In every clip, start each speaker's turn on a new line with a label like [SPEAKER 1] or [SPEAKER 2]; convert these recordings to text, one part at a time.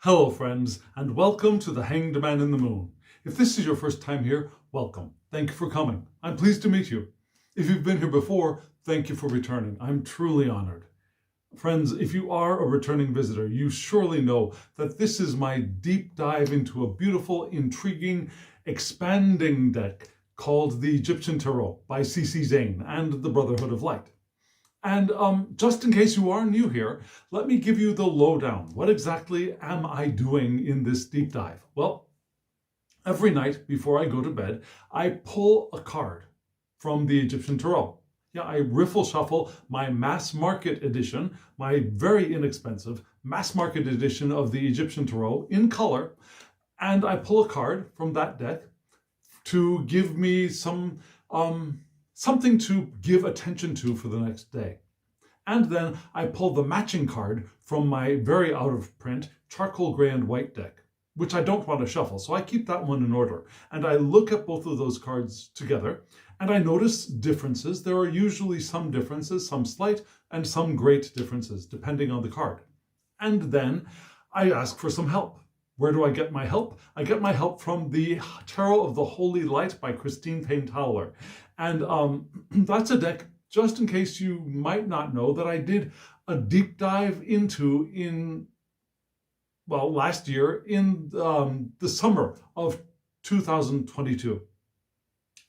[SPEAKER 1] Hello friends, and welcome to the Hanged Man in the Moon. If this is your first time here, welcome. Thank you for coming. I'm pleased to meet you. If you've been here before, thank you for returning. I'm truly honored. Friends, if you are a returning visitor, you surely know that this is my deep dive into a beautiful, intriguing, expanding deck called the Egyptian Tarot by C.C. Zane and the Brotherhood of Light. And just in case you are new here, let me give you the lowdown. What exactly am I doing in this deep dive? Well, every night before I go to bed, I pull a card from the Egyptian Tarot. Yeah, I riffle shuffle my mass market edition, my very inexpensive mass market edition of the Egyptian Tarot in color, and I pull a card from that deck to give me something to give attention to for the next day. And then I pull the matching card from my very out of print charcoal gray and white deck, which I don't want to shuffle, so I keep that one in order. And I look at both of those cards together and I notice differences. There are usually some differences, some slight and some great differences, depending on the card. And then I ask for some help. Where do I get my help? I get my help from the Tarot of the Holy Light by Christine Payne-Towler. And that's a deck, just in case you might not know, that I did a deep dive into last year in the summer of 2022.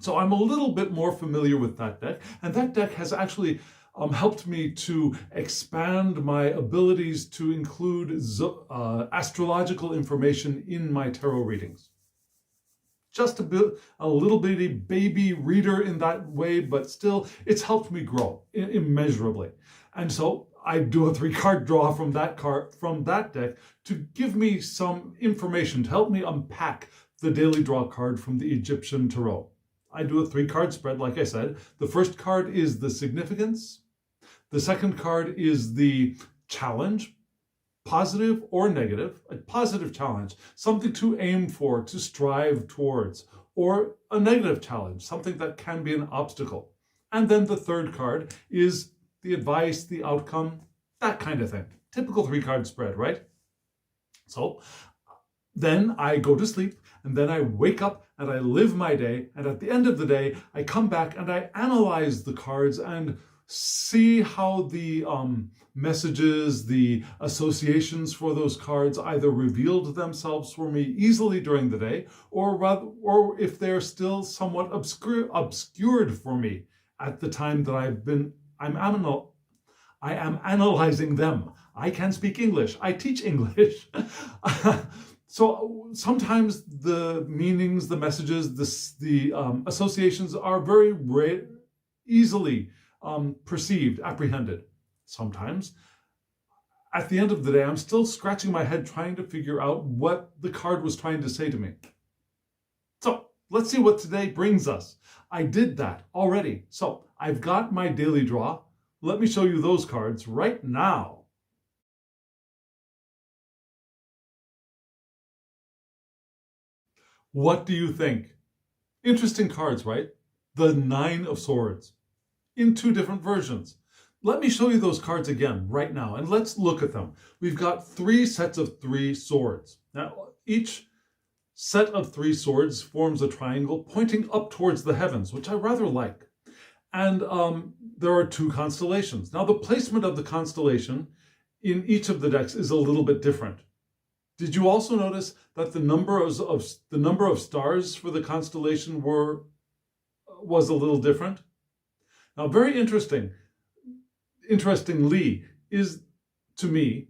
[SPEAKER 1] So I'm a little bit more familiar with that deck, and that deck has actually helped me to expand my abilities to include astrological information in my tarot readings. Just a little bitty baby reader in that way, but still it's helped me grow immeasurably. And so I do a 3-card draw from that deck to give me some information to help me unpack the daily draw card from the Egyptian Tarot. I do a 3-card spread, like I said. The first card is the significance. The second card is the challenge, positive or negative, a positive challenge, something to aim for, to strive towards, or a negative challenge, something that can be an obstacle. And then the third card is the advice, the outcome, that kind of thing. Typical 3-card spread, right? So then I go to sleep, and then I wake up and I live my day. And at the end of the day, I come back and I analyze the cards and see how the messages, the associations for those cards either revealed themselves for me easily during the day, or if they're still somewhat obscured for me at the time that I am analyzing them. I can speak English. I teach English. So sometimes the meanings, the messages, the associations are very easily perceived, apprehended. Sometimes, at the end of the day, I'm still scratching my head trying to figure out what the card was trying to say to me. So let's see what today brings us. I did that already. So I've got my daily draw. Let me show you those cards right now. What do you think? Interesting cards, right? The 9 of Swords in 2 different versions. Let me show you those cards again right now, and let's look at them. We've got 3 sets of 3 swords. Now, each set of 3 swords forms a triangle pointing up towards the heavens, which I rather like. And there are 2 constellations. Now, the placement of the constellation in each of the decks is a little bit different. Did you also notice that the number of stars for the constellation was a little different? Now, very interestingly, is to me,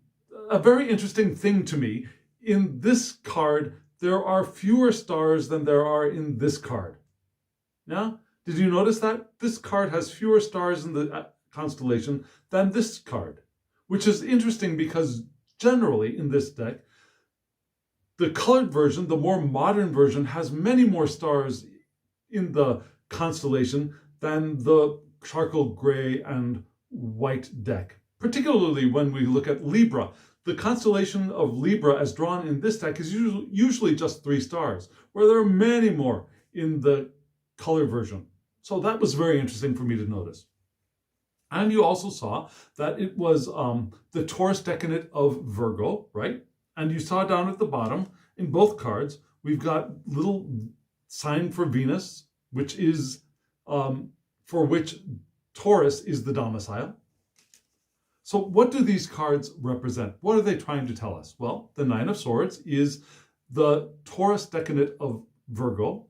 [SPEAKER 1] a very interesting thing to me, in this card, there are fewer stars than there are in this card. Now, did you notice that? This card has fewer stars in the constellation than this card, which is interesting because generally in this deck, the colored version, the more modern version, has many more stars in the constellation than the charcoal gray and white deck. Particularly when we look at Libra. The constellation of Libra as drawn in this deck is usually just 3 stars, where there are many more in the color version. So that was very interesting for me to notice. And you also saw that it was the Taurus decanate of Virgo, right? And you saw down at the bottom, in both cards, we've got little sign for Venus, which is, for which Taurus is the domicile. So what do these cards represent? What are they trying to tell us? Well, the Nine of Swords is the Taurus decadent of Virgo.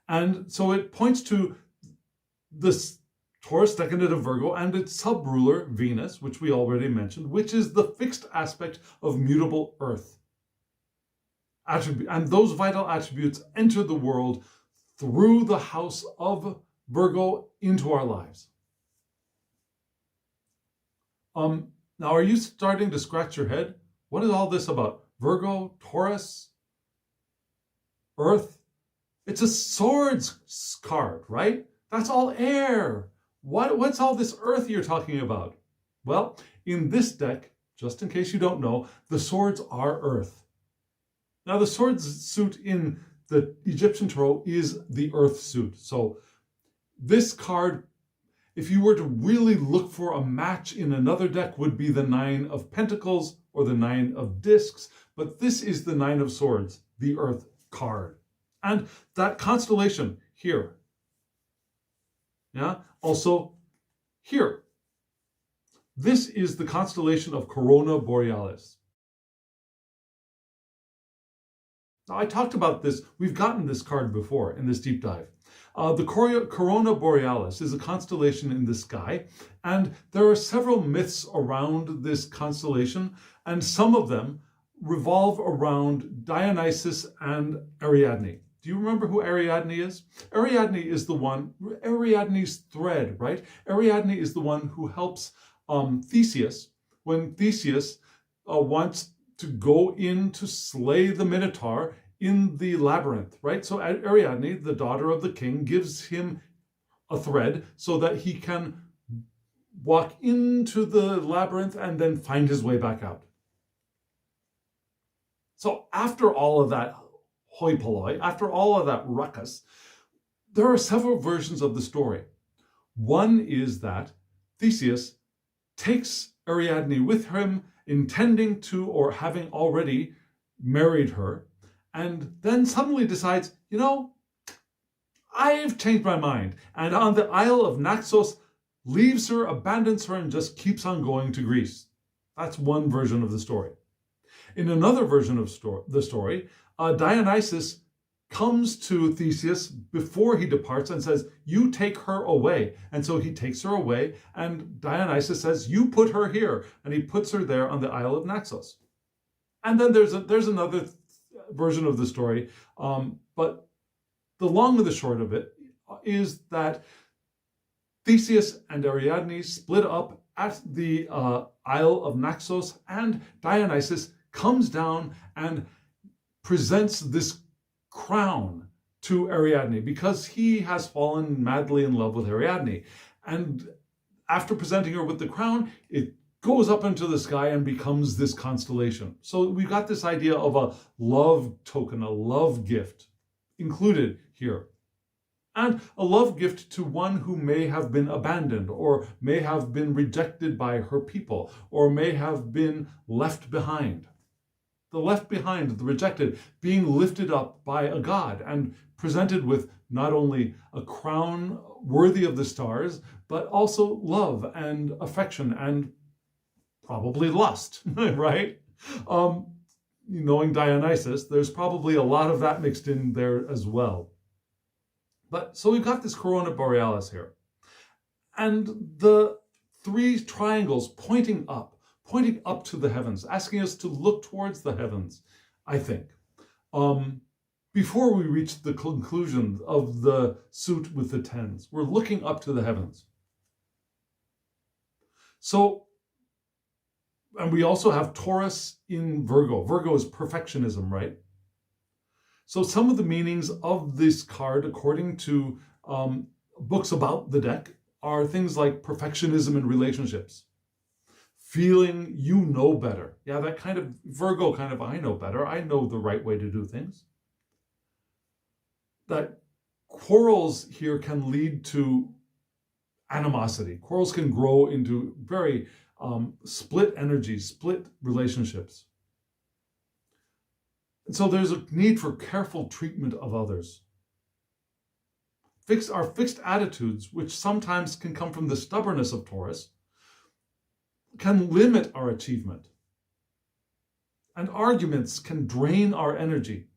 [SPEAKER 1] And so it points to this Taurus decadent of Virgo and its sub-ruler, Venus, which we already mentioned, which is the fixed aspect of mutable Earth. And those vital attributes enter the world through the house of Virgo into our lives. Now, are you starting to scratch your head? What is all this about? Virgo, Taurus, Earth? It's a swords card, right? That's all air. What's all this earth you're talking about? Well, in this deck, just in case you don't know, the swords are earth. Now, the swords suit in the Egyptian tarot is the earth suit. So this card, if you were to really look for a match in another deck, would be the Nine of Pentacles or the Nine of Discs. But this is the Nine of Swords, the earth card. And that constellation here, also here. This is the constellation of Corona Borealis. Now, I talked about this. We've gotten this card before in this deep dive. The Corona Borealis is a constellation in the sky, and there are several myths around this constellation, and some of them revolve around Dionysus and Ariadne. Do you remember who Ariadne is? Ariadne is the one, Ariadne's thread, right? Ariadne is the one who helps Theseus when Theseus wants to go in to slay the Minotaur in the labyrinth, right? So Ariadne, the daughter of the king, gives him a thread so that he can walk into the labyrinth and then find his way back out. So after all of that hoi polloi, after all of that ruckus, there are several versions of the story. One is that Theseus takes Ariadne with him, intending to or having already married her, and then suddenly decides, I've changed my mind. And on the Isle of Naxos, leaves her, abandons her, and just keeps on going to Greece. That's one version of the story. In another version of the story, Dionysus comes to Theseus before he departs and says, you take her away. And so he takes her away, and Dionysus says, you put her here. And he puts her there on the Isle of Naxos. And then there's another version of the story, but the long and the short of it is that Theseus and Ariadne split up at the Isle of Naxos, and Dionysus comes down and presents this crown to Ariadne because he has fallen madly in love with Ariadne. And after presenting her with the crown, it goes up into the sky and becomes this constellation. So we've got this idea of a love token, a love gift included here. And a love gift to one who may have been abandoned, or may have been rejected by her people, or may have been left behind. The left behind, the rejected, being lifted up by a god and presented with not only a crown worthy of the stars, but also love and affection and probably lust, right? Knowing Dionysus, there's probably a lot of that mixed in there as well. But so we've got this Corona Borealis here. And the three triangles pointing up to the heavens, asking us to look towards the heavens, I think. Before we reach the conclusion of the suit with the tens, we're looking up to the heavens. So, and we also have Taurus in Virgo. Virgo is perfectionism, right? So some of the meanings of this card, according to books about the deck, are things like perfectionism in relationships. Feeling you know better. Yeah, that kind of Virgo kind of, I know better. I know the right way to do things. That quarrels here can lead to animosity. Quarrels can grow into very split energies, split relationships. And so there's a need for careful treatment of others. Our fixed attitudes, which sometimes can come from the stubbornness of Taurus, can limit our achievement. And arguments can drain our energy.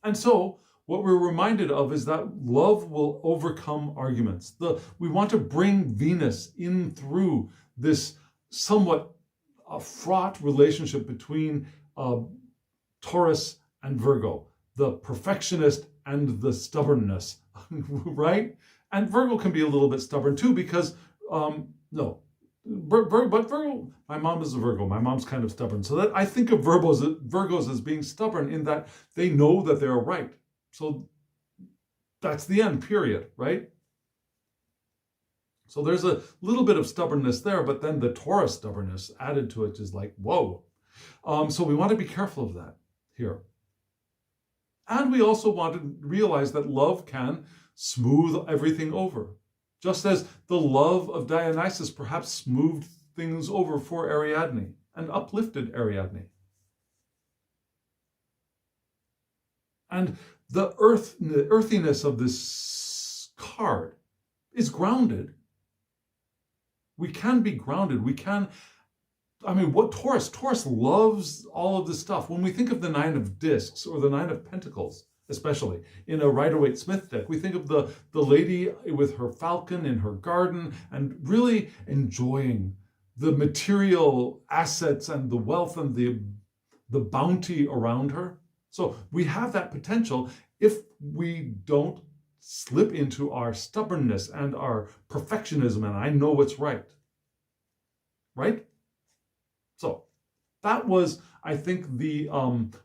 [SPEAKER 1] And so what we're reminded of is that love will overcome arguments. We want to bring Venus in through this somewhat fraught relationship between Taurus and Virgo, the perfectionist and the stubbornness, right? And Virgo can be a little bit stubborn too, because but Virgo, my mom is a Virgo. My mom's kind of stubborn. So that I think of Virgos as being stubborn in that they know that they're right. So that's the end, period, right? So there's a little bit of stubbornness there, but then the Taurus stubbornness added to it is like, whoa. So we want to be careful of that here. And we also want to realize that love can smooth everything over. Just as the love of Dionysus perhaps smoothed things over for Ariadne and uplifted Ariadne. And the earthiness of this card is grounded. We can be grounded. What Taurus loves all of this stuff. When we think of the Nine of Discs or the Nine of Pentacles, especially in a Rider-Waite-Smith deck, we think of the lady with her falcon in her garden and really enjoying the material assets and the wealth and the bounty around her. So we have that potential if we don't slip into our stubbornness and our perfectionism and I know what's right. Right? So that was, I think, the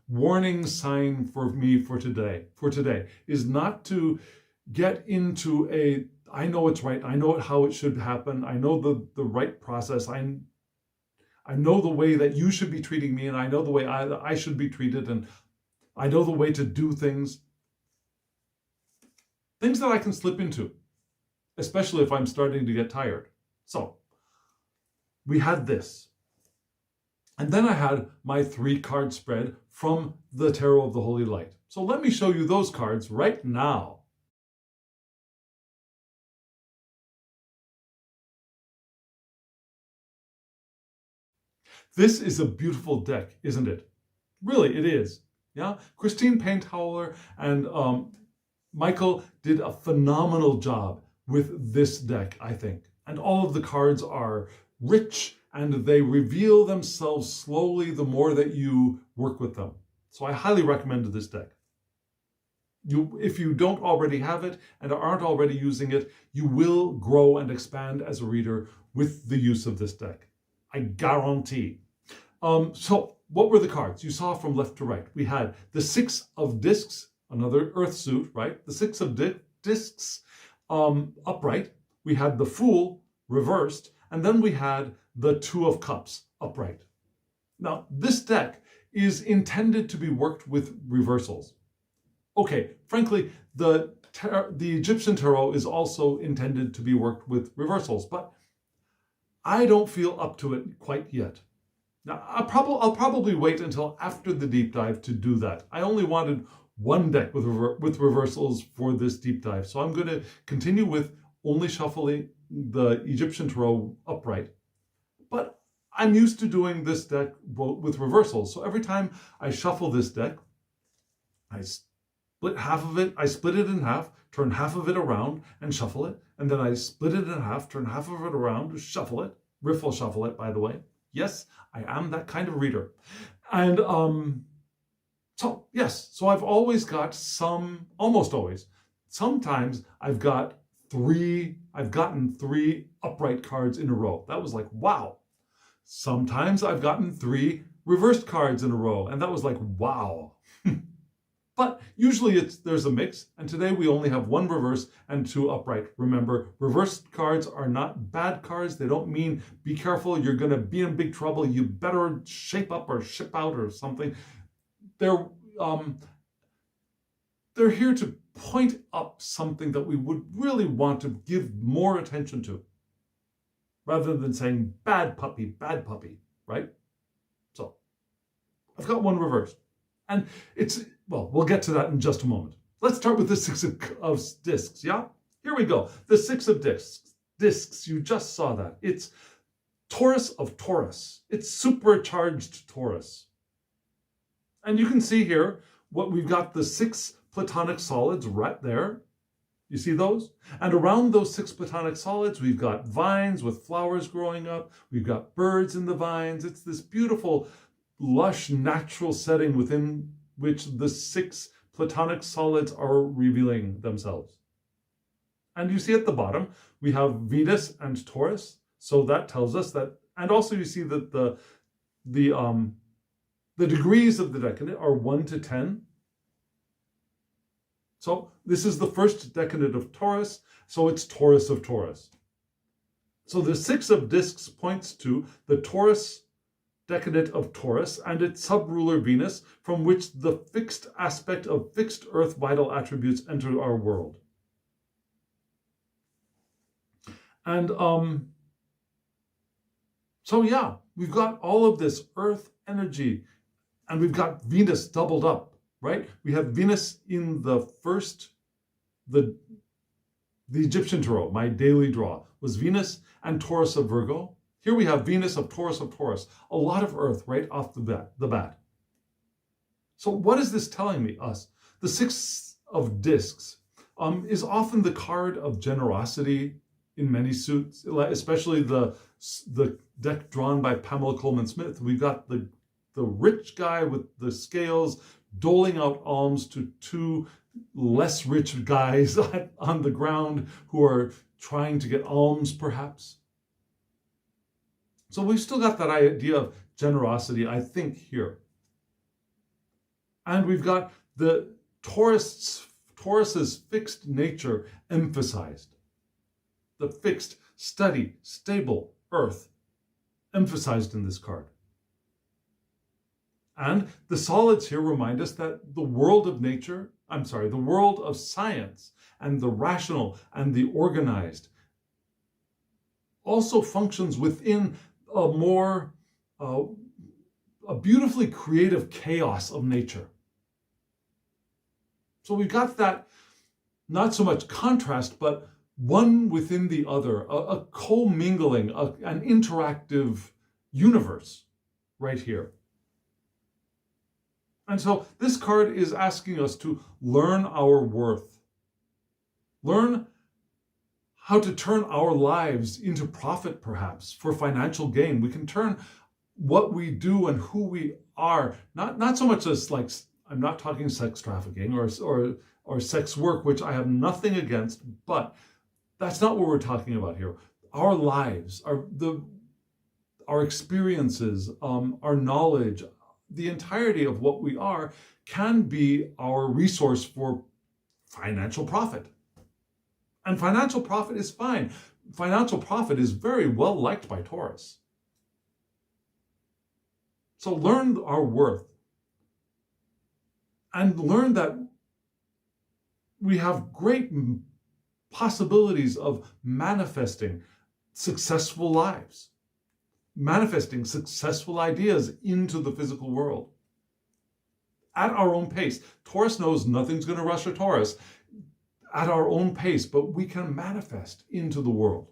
[SPEAKER 1] warning sign for me for today is not to get into I know it's right, I know how it should happen, I know the right process, I know the way that you should be treating me, and I know the way I should be treated, and I know the way to do things. Things that I can slip into, especially if I'm starting to get tired. So we had this. And then I had my 3-card spread from the Tarot of the Holy Light. So let me show you those cards right now. This is a beautiful deck, isn't it? Really, it is. Yeah, Christine Payne-Towler and Michael did a phenomenal job with this deck, I think. And all of the cards are rich and they reveal themselves slowly the more that you work with them. So I highly recommend this deck. If you don't already have it and aren't already using it, you will grow and expand as a reader with the use of this deck. I guarantee. So what were the cards? You saw from left to right. We had the 6 of Discs, another Earth suit, right? The 6 of Discs upright. We had the Fool reversed. And then we had the 2 of Cups upright. Now, this deck is intended to be worked with reversals. Okay, frankly, the Egyptian Tarot is also intended to be worked with reversals, but I don't feel up to it quite yet. Now, I'll probably wait until after the deep dive to do that. I only wanted one deck with reversals for this deep dive, so I'm going to continue with only shuffling the Egyptian Tarot upright. But I'm used to doing this deck with reversals, so every time I shuffle this deck, I split half of it, I split it in half, turn half of it around and shuffle it, and then I split it in half, turn half of it around, shuffle it. Riff will shuffle it, by the way. Yes, I am that kind of reader. And so I've always got almost always. Sometimes I've gotten 3 upright cards in a row. That was like, wow. Sometimes I've gotten 3 reversed cards in a row, and that was like, wow. But usually there's a mix, and today we only have 1 reverse and 2 upright. Remember, reversed cards are not bad cards. They don't mean be careful, you're going to be in big trouble, you better shape up or ship out or something. They're they're here to point up something that we would really want to give more attention to, rather than saying bad puppy, right? So I've got one reversed. And we'll get to that in just a moment. Let's start with the six of discs, yeah? Here we go. The six of discs, you just saw that. It's Taurus of Taurus. It's supercharged Taurus. And you can see here what we've got, the six platonic solids right there. You see those? And around those six platonic solids, we've got vines with flowers growing up. We've got birds in the vines. It's this beautiful, lush, natural setting within which the six platonic solids are revealing themselves. And you see at the bottom, we have Venus and Taurus. So that tells us that, and also you see that the degrees of the decadent are 1 to 10. So this is the first decadent of Taurus, so it's Taurus of Taurus. So the six of discs points to the Taurus decadent of Taurus and its subruler Venus, from which the fixed aspect of fixed earth vital attributes enter our world. And so yeah, we've got all of this earth energy, and we've got Venus doubled up. Right? We have Venus in the first, the Egyptian tarot, my daily draw, was Venus and Taurus of Virgo. Here we have Venus of Taurus, a lot of earth right off the bat. So what is this telling us? The six of discs is often the card of generosity in many suits, especially the deck drawn by Pamela Coleman Smith. We've got the rich guy with the scales doling out alms to two less rich guys on the ground who are trying to get alms, perhaps. So we've still got that idea of generosity, I think, here. And we've got the Taurus's fixed nature emphasized. The fixed, steady, stable earth emphasized in this card. And the solids here remind us that the world of nature, the world of science and the rational and the organized also functions within a beautifully creative chaos of nature. So we've got that, not so much contrast, but one within the other, a commingling, an interactive universe right here. And so this card is asking us to learn our worth. Learn how to turn our lives into profit, perhaps, for financial gain. We can turn what we do and who we are, not so much as, like, I'm not talking sex trafficking or sex work, which I have nothing against, but that's not what we're talking about here. Our lives, our experiences, our knowledge, the entirety of what we are can be our resource for financial profit. And financial profit is fine. Financial profit is very well liked by Taurus. So learn our worth and learn that we have great possibilities of manifesting successful lives, manifesting successful ideas into the physical world at our own pace. Taurus knows nothing's going to rush a Taurus, at our own pace, but we can manifest into the world,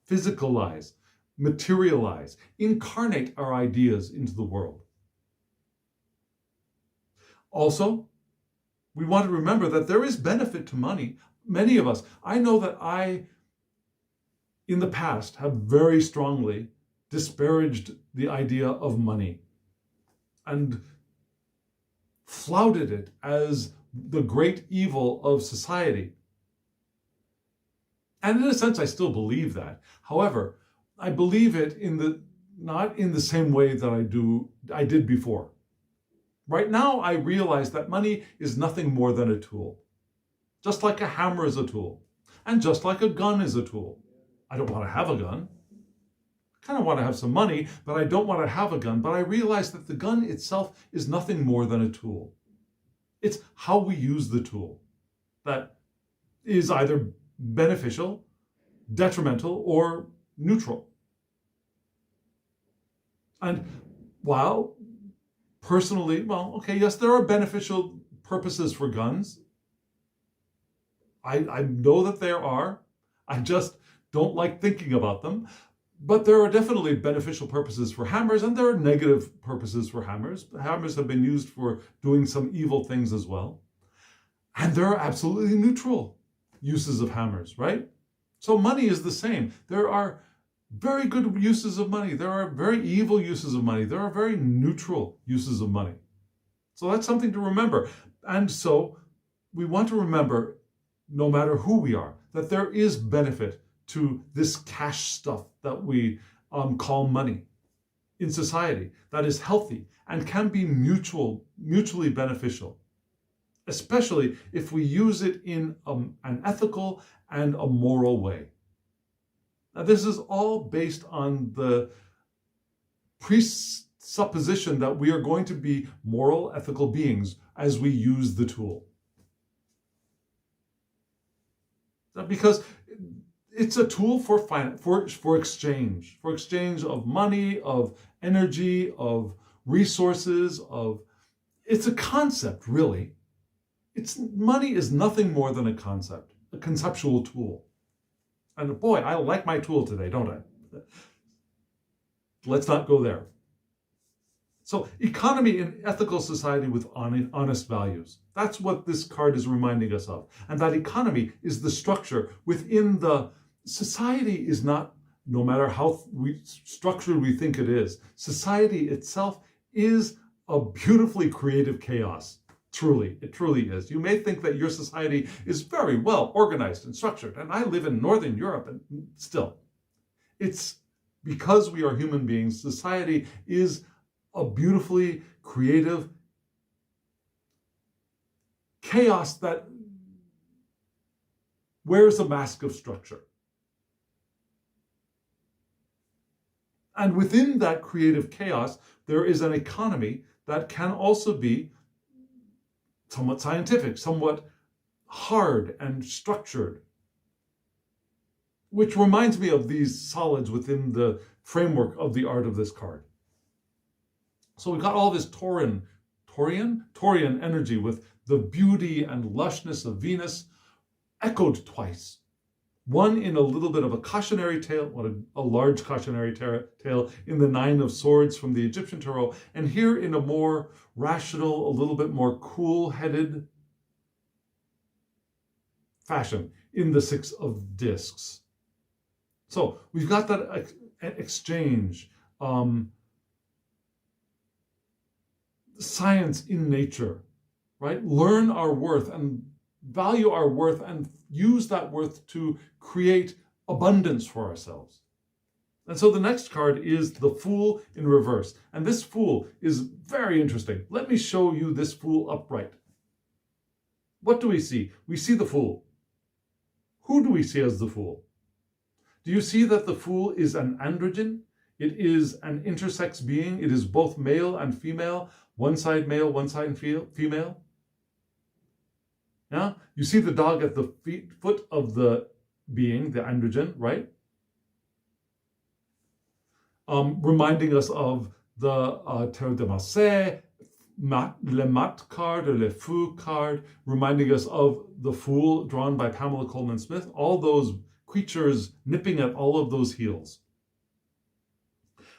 [SPEAKER 1] physicalize, materialize, incarnate our ideas into the world. Also, we want to remember that there is benefit to money. Many of us, I know that I, in the past, have very strongly disparaged the idea of money and flouted it as the great evil of society. And in a sense, I still believe that. However, I believe it not in the same way that I did before. Right now, I realize that money is nothing more than a tool. Just like a hammer is a tool. And just like a gun is a tool. I don't want to have a gun. I kind of want to have some money, but I don't want to have a gun. But I realize that the gun itself is nothing more than a tool. It's how we use the tool that is either beneficial, detrimental, or neutral. And while personally, well, okay, yes, there are beneficial purposes for guns. I know that there are. I just don't like thinking about them. But there are definitely beneficial purposes for hammers, and there are negative purposes for hammers. Hammers have been used for doing some evil things as well. And there are absolutely neutral uses of hammers, right? So money is the same. There are very good uses of money. There are very evil uses of money. There are very neutral uses of money. So that's something to remember. And so we want to remember, no matter who we are, that there is benefit to this cash stuff that we call money in society that is healthy and can be mutually beneficial, especially if we use it in an ethical and a moral way. Now, this is all based on the presupposition that we are going to be moral, ethical beings as we use the tool. Because it's a tool for exchange of money, of energy, of resources, it's a concept, really. Money is nothing more than a concept, a conceptual tool. And boy, I like my tool today, don't I? Let's not go there. So economy in ethical society with honest values. That's what this card is reminding us of. And that economy is the structure within the society is not, no matter how structured we think it is, society itself is a beautifully creative chaos. Truly, it truly is. You may think that your society is very well organized and structured, and I live in Northern Europe, and still, it's because we are human beings, society is a beautifully creative chaos that wears a mask of structure. And within that creative chaos, there is an economy that can also be somewhat scientific, somewhat hard and structured, which reminds me of these solids within the framework of the art of this card. So we've got all this Taurian energy with the beauty and lushness of Venus echoed twice. One in a little bit of a cautionary tale, a large cautionary tale in the Nine of Swords from the Egyptian tarot, and here in a more rational, a little bit more cool-headed fashion in the Six of Discs. So we've got that exchange, science in nature, right? Learn our worth and value our worth and use that worth to create abundance for ourselves. And so the next card is the Fool in reverse. And this Fool is very interesting. Let me show you this Fool upright. What do we see? We see the Fool. Who do we see as the Fool? Do you see that the Fool is an androgen? It is an intersex being. It is both male and female. One side male, one side female. Yeah? You see the dog at the foot of the being, the androgen, right? Reminding us of the Tarot de Marseille, Le Mat card or Le Fou card, reminding us of the Fool drawn by Pamela Coleman Smith, all those creatures nipping at all of those heels.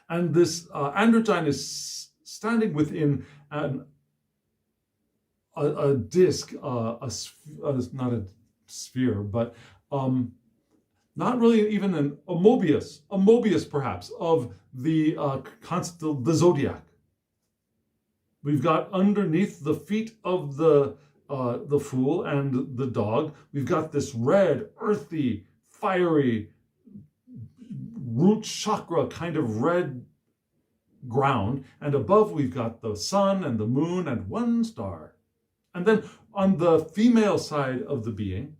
[SPEAKER 1] And this androgyne is standing within a disc, not a sphere, but not really even a Mobius perhaps, of the the zodiac. We've got underneath the feet of the Fool and the dog, we've got this red, earthy, fiery, root chakra kind of red ground, and above we've got the sun and the moon and one star. And then on the female side of the being,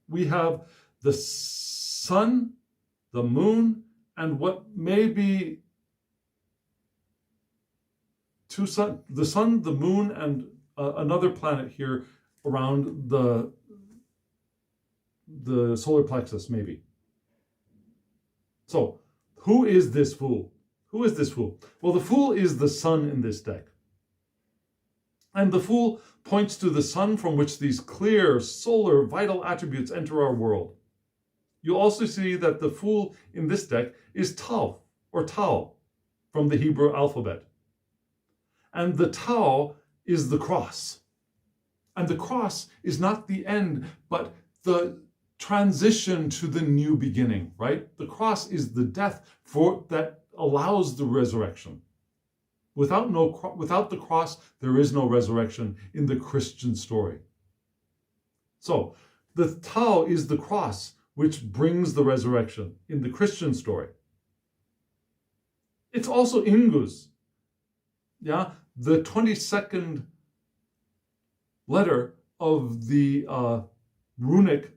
[SPEAKER 1] we have the sun, the moon, and what may be the sun, the moon, and another planet here around the solar plexus, maybe. So, who is this fool? Who is this fool? Well, the fool is the sun in this deck. And the fool points to the sun from which these clear, solar, vital attributes enter our world. You'll also see that the fool in this deck is Tau, or Tau, from the Hebrew alphabet. And the Tau is the cross. And the cross is not the end, but the transition to the new beginning, right? The cross is the death that allows the resurrection. Without the cross, there is no resurrection in the Christian story. So, the Tau is the cross which brings the resurrection in the Christian story. It's also Ingus. Yeah, the 22nd letter of the runic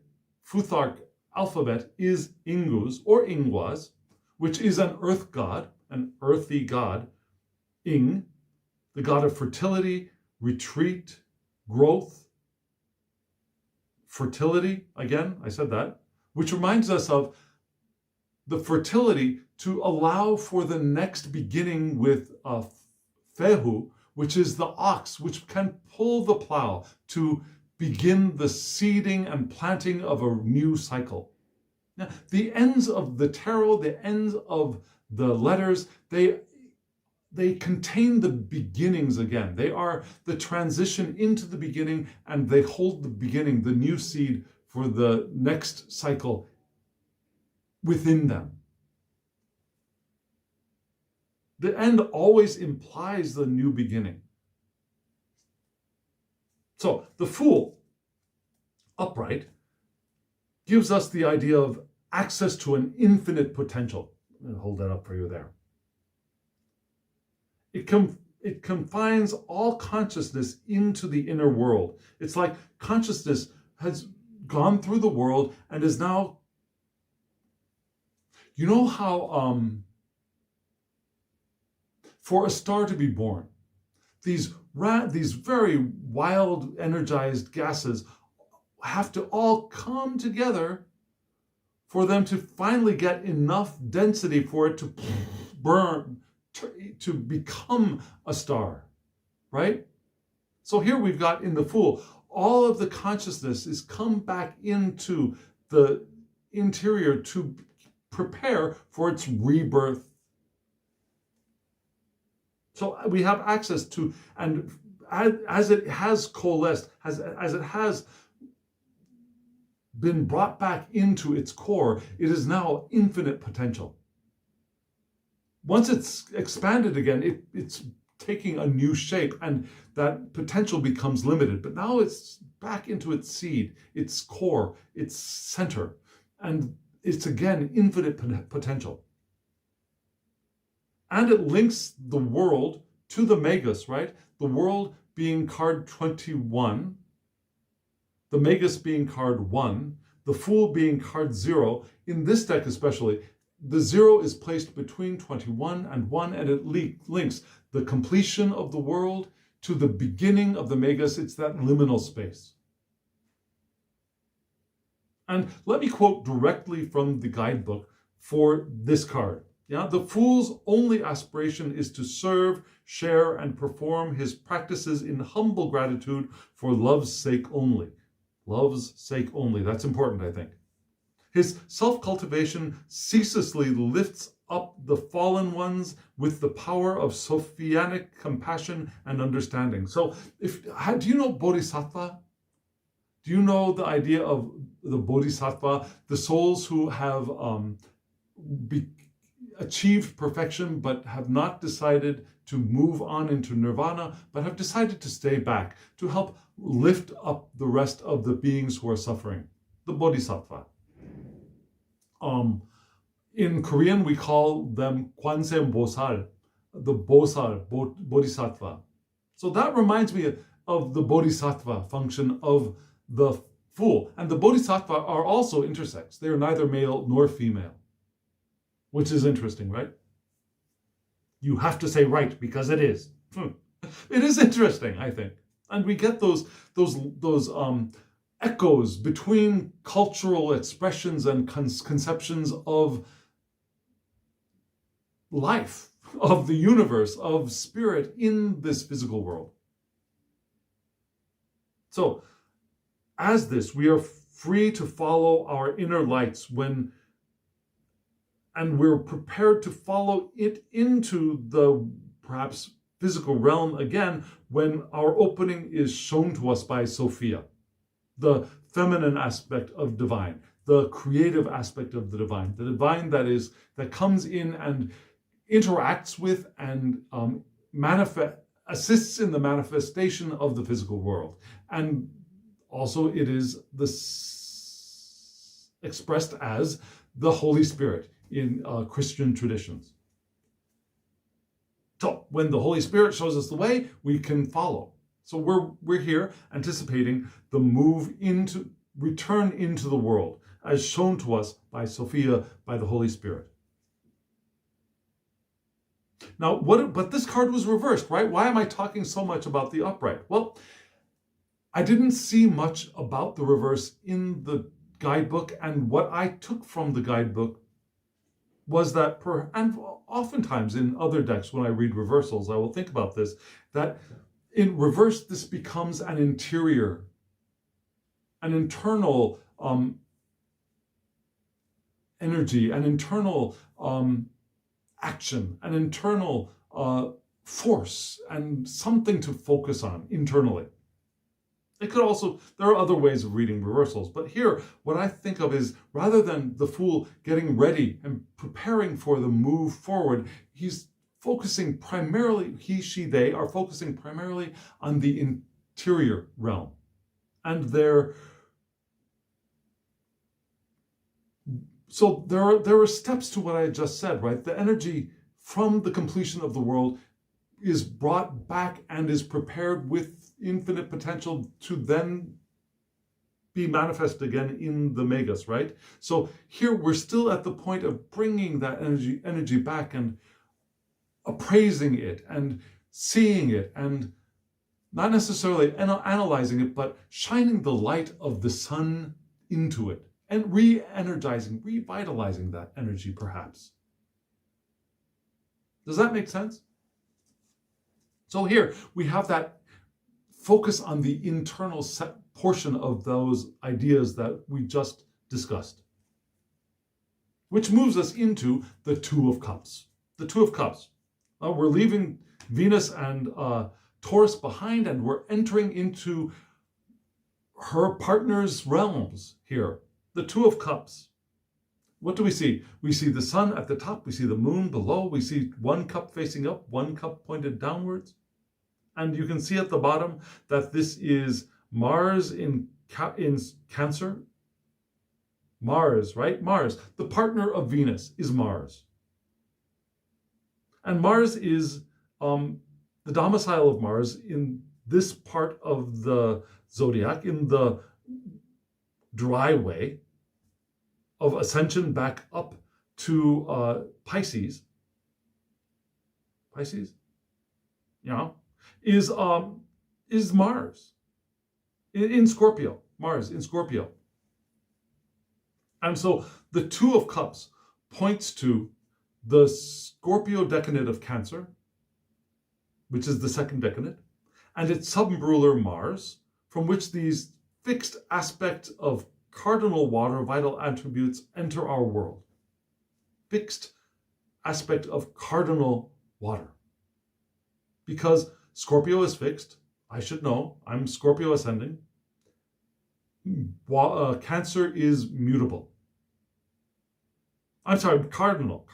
[SPEAKER 1] Futhark alphabet is Ingus or Ingwas, which is an earth god, an earthy god. Ing, the god of fertility, retreat, growth, fertility, again, I said that, which reminds us of the fertility to allow for the next beginning with Fehu, which is the ox, which can pull the plow to begin the seeding and planting of a new cycle. Now, the ends of the tarot, the ends of the letters, they contain the beginnings again. They are the transition into the beginning, and they hold the beginning, the new seed for the next cycle within them. The end always implies the new beginning. So the Fool, upright, gives us the idea of access to an infinite potential. I'll hold that up for you there. It confines all consciousness into the inner world. It's like consciousness has gone through the world and is now, you know how for a star to be born, these very wild, energized gases have to all come together for them to finally get enough density for it to burn, to become a star, right? So here we've got in the Fool, all of the consciousness is come back into the interior to prepare for its rebirth. So we have access to, and as it has coalesced, as it has been brought back into its core, it is now infinite potential. Once it's expanded again, it's taking a new shape, and that potential becomes limited. But now it's back into its seed, its core, its center, and it's again infinite potential. And it links the world to the Magus, right? The world being card 21, the Magus being card 1, the Fool being card 0. In this deck especially, the 0 is placed between 21 and 1, and it links the completion of the world to the beginning of the Magus. It's that liminal space. And let me quote directly from the guidebook for this card. Yeah, the Fool's only aspiration is to serve, share, and perform his practices in humble gratitude for love's sake only. Love's sake only. That's important, I think. His self-cultivation ceaselessly lifts up the fallen ones with the power of Sophianic compassion and understanding. So, do you know Bodhisattva? Do you know the idea of the Bodhisattva, the souls who have achieved perfection but have not decided to move on into nirvana, but have decided to stay back to help lift up the rest of the beings who are suffering? The Bodhisattva. In Korean, we call them Kwanseum Bosal, the Bosal, Bodhisattva. So that reminds me of the Bodhisattva function of the Fool. And the Bodhisattva are also intersex. They are neither male nor female, which is interesting, right? You have to say right because it is. It is interesting, I think. And we get those echoes between cultural expressions and conceptions of life, of the universe, of spirit in this physical world. So, as this, we are free to follow our inner lights and we're prepared to follow it into the perhaps physical realm again when our opening is shown to us by Sophia, the feminine aspect of divine, the creative aspect of the divine that comes in and interacts with and assists in the manifestation of the physical world. And also it is expressed as the Holy Spirit in Christian traditions. So when the Holy Spirit shows us the way, we can follow. So we're here anticipating the return into the world as shown to us by Sophia, by the Holy Spirit. Now, but this card was reversed, right? Why am I talking so much about the upright? Well, I didn't see much about the reverse in the guidebook, and what I took from the guidebook was that, and oftentimes in other decks when I read reversals, I will think about this, that in reverse this becomes an internal energy, an internal action, an internal force, and something to focus on internally. It could also, there are other ways of reading reversals, but here what I think of is rather than the Fool getting ready and preparing for the move forward, he's focusing primarily, he, she, they are focusing primarily on the interior realm. And so there are steps to what I just said, right? The energy from the completion of the world is brought back and is prepared with infinite potential to then be manifest again in the megas, right? So here we're still at the point of bringing that energy back and appraising it and seeing it and not necessarily analyzing it, but shining the light of the sun into it and re-energizing, revitalizing that energy perhaps. Does that make sense? So here we have that focus on the internal portion of those ideas that we just discussed, which moves us into the Two of Cups. The Two of Cups. We're leaving Venus and Taurus behind, and we're entering into her partner's realms here. The Two of Cups. What do we see? We see the sun at the top. We see the moon below. We see one cup facing up, one cup pointed downwards. And you can see at the bottom that this is Mars in Cancer. Mars, right? Mars. The partner of Venus is Mars. And Mars is the domicile of Mars in this part of the zodiac, in the dry way of ascension back up to Pisces. Pisces? Yeah. Is Mars in Scorpio. Mars in Scorpio. And so the Two of Cups points to the Scorpio decadent of Cancer, which is the second decadent, and its sub-ruler Mars, from which these fixed aspects of cardinal water vital attributes enter our world. Fixed aspect of cardinal water. Because Scorpio is fixed. I should know. I'm Scorpio ascending. Cancer is mutable. I'm sorry, cardinal.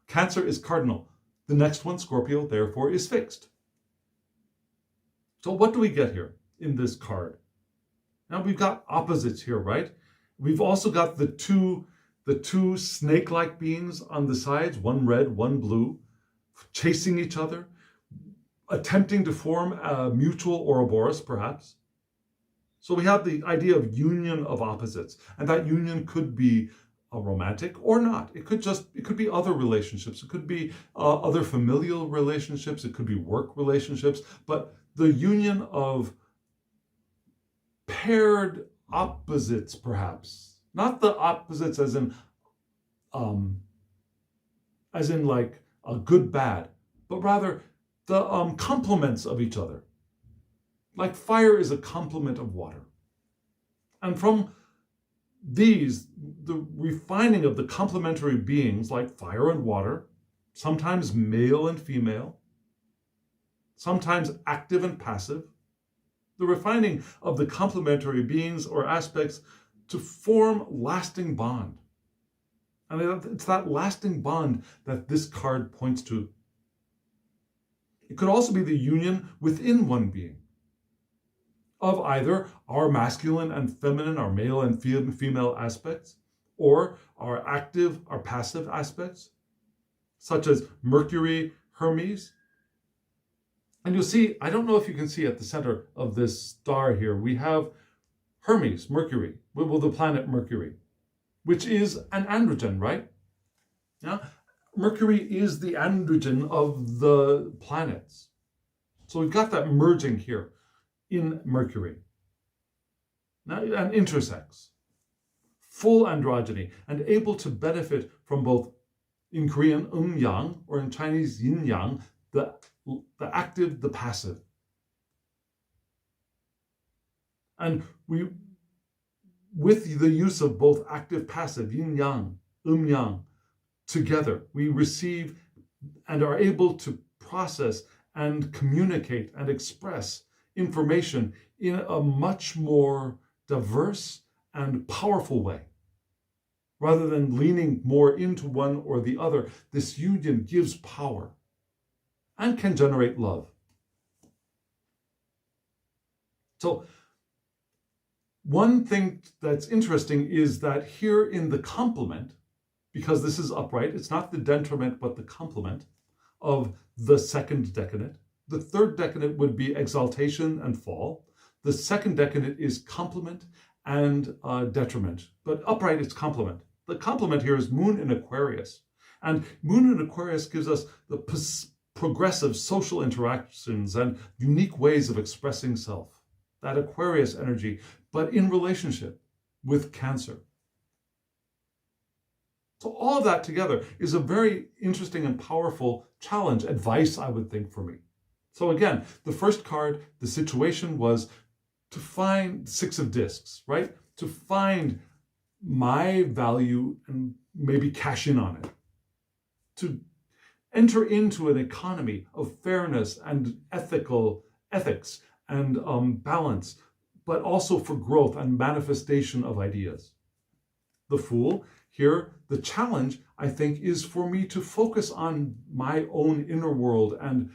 [SPEAKER 1] Cancer is cardinal. The next one, Scorpio, therefore, is fixed. So what do we get here in this card? Now we've got opposites here, right? We've also got the two snake-like beings on the sides, one red, one blue, chasing each other, attempting to form a mutual Ouroboros, perhaps. So we have the idea of union of opposites, and that union could be a romantic or not. It could be other relationships. It could be other familial relationships. It could be work relationships. But the union of paired opposites, perhaps, not the opposites as in like a good bad, but rather the complements of each other. Like fire is a complement of water. And from these, the refining of the complementary beings like fire and water, sometimes male and female, sometimes active and passive, the refining of the complementary beings or aspects to form lasting bond. And it's that lasting bond that this card points to. It could also be the union within one being of either our masculine and feminine, our male and female aspects, or our active, our passive aspects, such as Mercury, Hermes. And you'll see, I don't know if you can see at the center of this star here, we have Hermes, Mercury, well, the planet Mercury, which is an androgen, right? Yeah? Mercury is the androgen of the planets. So we've got that merging here in Mercury. Now, and intersex, full androgyny, and able to benefit from both, in Korean, yang, or in Chinese, yin yang, the active, the passive. And we, with the use of both active, passive, yin yang, yang, together, we receive and are able to process and communicate and express information in a much more diverse and powerful way. Rather than leaning more into one or the other, this union gives power and can generate love. So, one thing that's interesting is that here in the complement, because this is upright, it's not the detriment but the complement of the second decadent. The third decadent would be exaltation and fall. The second decadent is complement and detriment, but upright it's complement. The complement here is Moon in Aquarius. And Moon in Aquarius gives us the progressive social interactions and unique ways of expressing self. That Aquarius energy, but in relationship with Cancer. So all of that together is a very interesting and powerful challenge, advice, I would think, for me. So again, the first card, the situation was to find Six of Discs, right? To find my value and maybe cash in on it. To enter into an economy of fairness and ethics and balance, but also for growth and manifestation of ideas. The Fool, here, the challenge, I think, is for me to focus on my own inner world and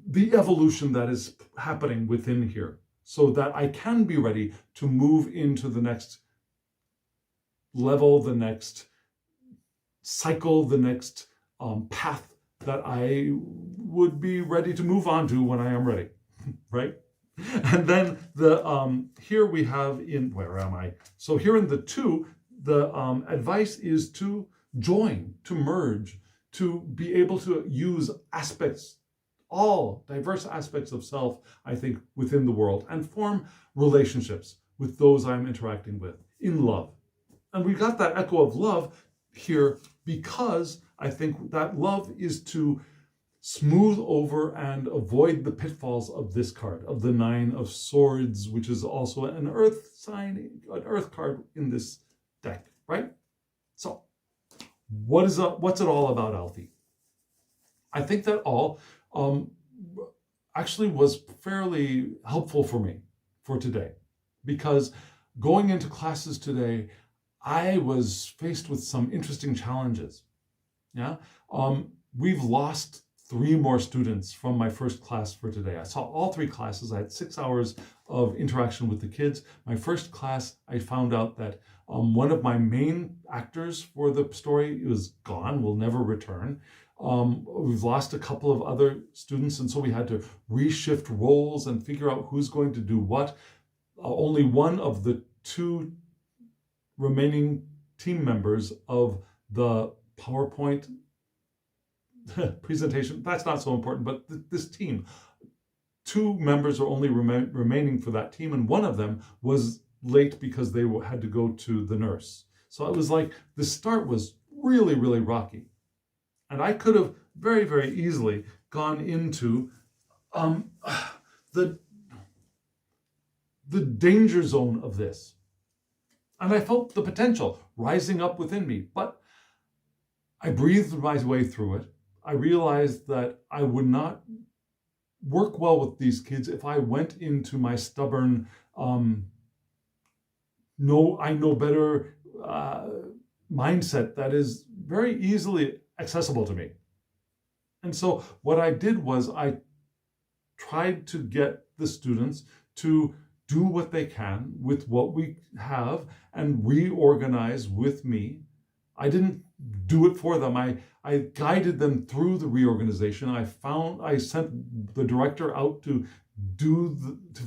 [SPEAKER 1] the evolution that is happening within here, so that I can be ready to move into the next level, the next cycle, the next path that I would be ready to move on to when I am ready, right? And then here we have in, where am I? So here in the 2, the advice is to join, to merge, to be able to use aspects, all diverse aspects of self, I think, within the world, and form relationships with those I'm interacting with in love. And we've got that echo of love here because I think that love is to smooth over and avoid the pitfalls of this card, of the 9 of Swords, which is also an earth sign, an earth card in this deck, right? So what's it all about, Alfie? I think that all actually was fairly helpful for me for today, because going into classes today, I was faced with some interesting challenges. Yeah, we've lost 3 more students from my first class for today. I saw all 3 classes. I had 6 hours of interaction with the kids. My first class, I found out that one of my main actors for the story was gone, will never return. We've lost a couple of other students, and so we had to reshift roles and figure out who's going to do what. Only one of the 2 remaining team members of the PowerPoint presentation. That's not so important, but this team. 2 members are only remaining for that team, and one of them was late because they had to go to the nurse. So it was like the start was really, really rocky. And I could have very, very easily gone into the danger zone of this. And I felt the potential rising up within me, but I breathed my way through it. I realized that I would not work well with these kids if I went into my stubborn, no, I know better mindset that is very easily accessible to me. And so what I did was I tried to get the students to do what they can with what we have and reorganize with me. I didn't do it for them. I guided them through the reorganization. I sent the director out to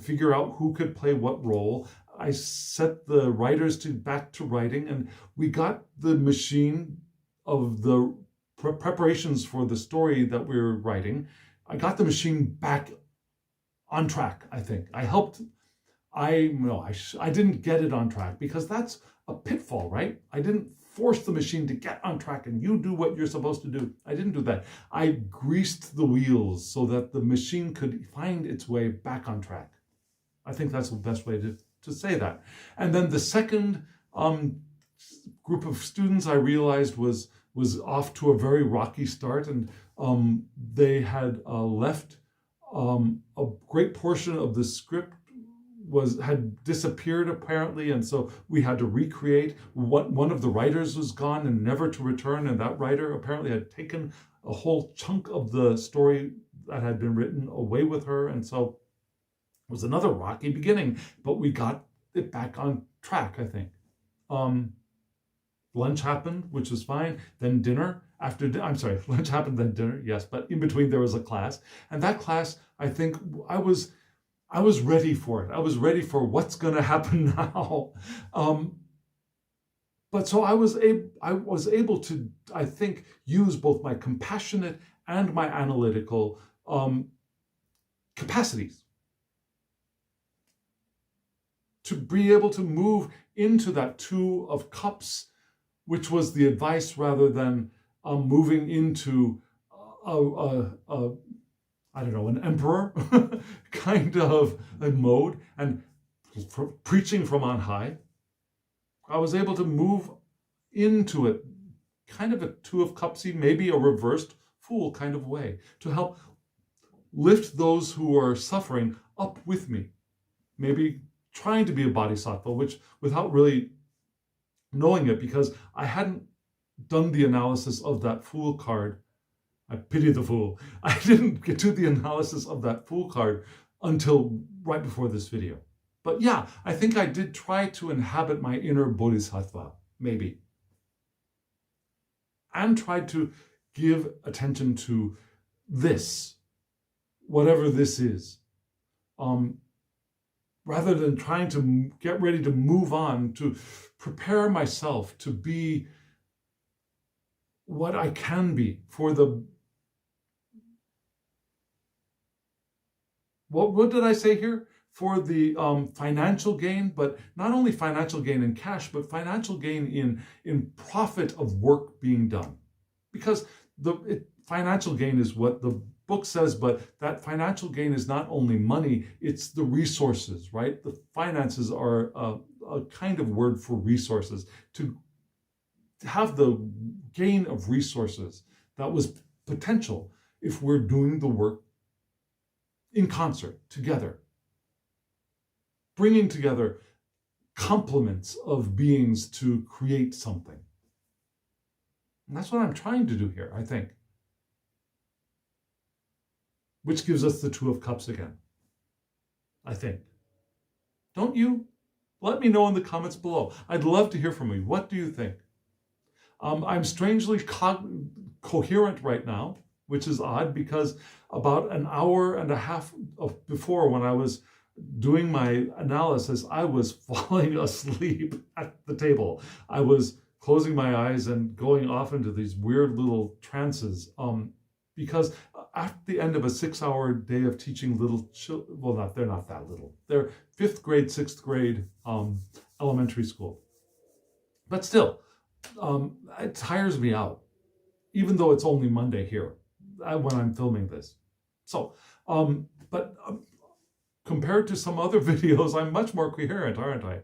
[SPEAKER 1] figure out who could play what role. I set the writers back to writing, and we got the machine of the preparations for the story that we were writing. I got the machine back on track, I think. I didn't get it on track because that's a pitfall, right? I didn't force the machine to get on track and you do what you're supposed to do. I didn't do that. I greased the wheels so that the machine could find its way back on track. I think that's the best way to say that. And then the second group of students I realized was off to a very rocky start, and they had left a great portion of the script had disappeared apparently, and so we had to recreate. One of the writers was gone and never to return, and that writer apparently had taken a whole chunk of the story that had been written away with her, and so it was another rocky beginning, but we got it back on track, I think. Lunch happened, which was fine. Then dinner. Lunch happened, then dinner, yes, but in between there was a class, and that class, I think I was ready for it. I was ready for what's going to happen now. But so I was able to, I think, use both my compassionate and my analytical capacities to be able to move into that 2 of cups, which was the advice, rather than moving into an emperor kind of a mode and preaching from on high. I was able to move into it, kind of a 2 of cupsy, maybe a reversed fool kind of way, to help lift those who are suffering up with me. Maybe trying to be a bodhisattva, which without really knowing it, because I hadn't done the analysis of that fool card. I pity the fool. I didn't get to the analysis of that fool card until right before this video. But yeah, I think I did try to inhabit my inner bodhisattva, maybe. And tried to give attention to this, whatever this is. Rather than trying to get ready to move on, to prepare myself to be what I can be for the... What did I say here? For the financial gain, but not only financial gain in cash, but financial gain in profit of work being done. Because financial gain is what the book says, but that financial gain is not only money, it's the resources, right? The finances are a kind of word for resources. To have the gain of resources that was potential if we're doing the work in concert, together, bringing together complements of beings to create something. And that's what I'm trying to do here, I think. Which gives us the 2 of cups again, I think. Don't you? Let me know in the comments below. I'd love to hear from you. What do you think? I'm strangely coherent right now, which is odd, because about an hour and a half before, when I was doing my analysis, I was falling asleep at the table. I was closing my eyes and going off into these weird little trances. Because at the end of a 6-hour day of teaching little children, well, they're not that little. They're 5th grade, 6th grade elementary school. But still, it tires me out, even though it's only Monday here when I'm filming this. So, compared to some other videos, I'm much more coherent, aren't I?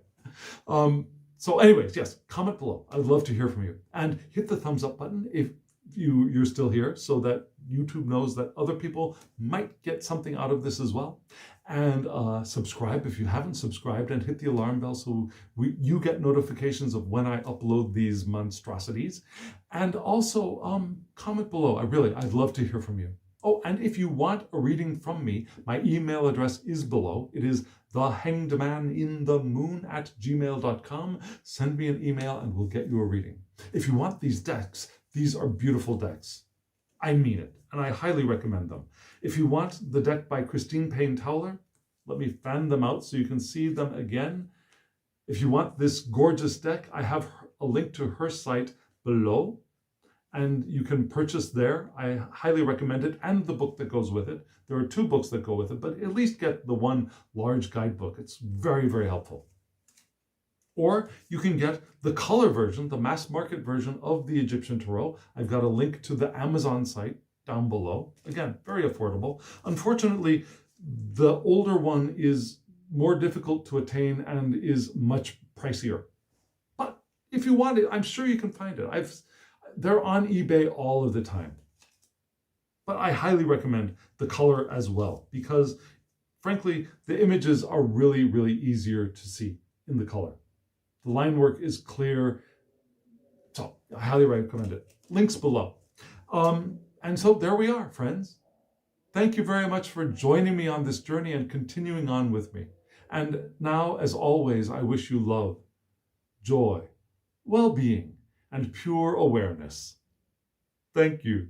[SPEAKER 1] So anyways, yes, comment below. I'd love to hear from you. And hit the thumbs up button if you're still here, so that YouTube knows that other people might get something out of this as well. And subscribe if you haven't subscribed, and hit the alarm bell so you get notifications of when I upload these monstrosities. And also comment below. I'd love to hear from you. Oh, and if you want a reading from me, my email address is below. It is thehangedmaninthemoon@gmail.com. Send me an email and we'll get you a reading. If you want these decks, these are beautiful decks. I mean it, and I highly recommend them. If you want the deck by Christine Payne-Towler, let me fan them out so you can see them again. If you want this gorgeous deck, I have a link to her site below, and you can purchase there. I highly recommend it, and the book that goes with it. There are 2 books that go with it, but at least get the one large guidebook. It's very, very helpful. Or you can get the color version, the mass market version of the Egyptian Tarot. I've got a link to the Amazon site down below. Again, very affordable. Unfortunately, the older one is more difficult to attain and is much pricier. But if you want it, I'm sure you can find it. They're on eBay all of the time. But I highly recommend the color as well, because frankly, the images are really, really easier to see in the color. The line work is clear, so I highly recommend it. Links below. And so there we are, friends. Thank you very much for joining me on this journey and continuing on with me. And now, as always, I wish you love, joy, well-being, and pure awareness. Thank you.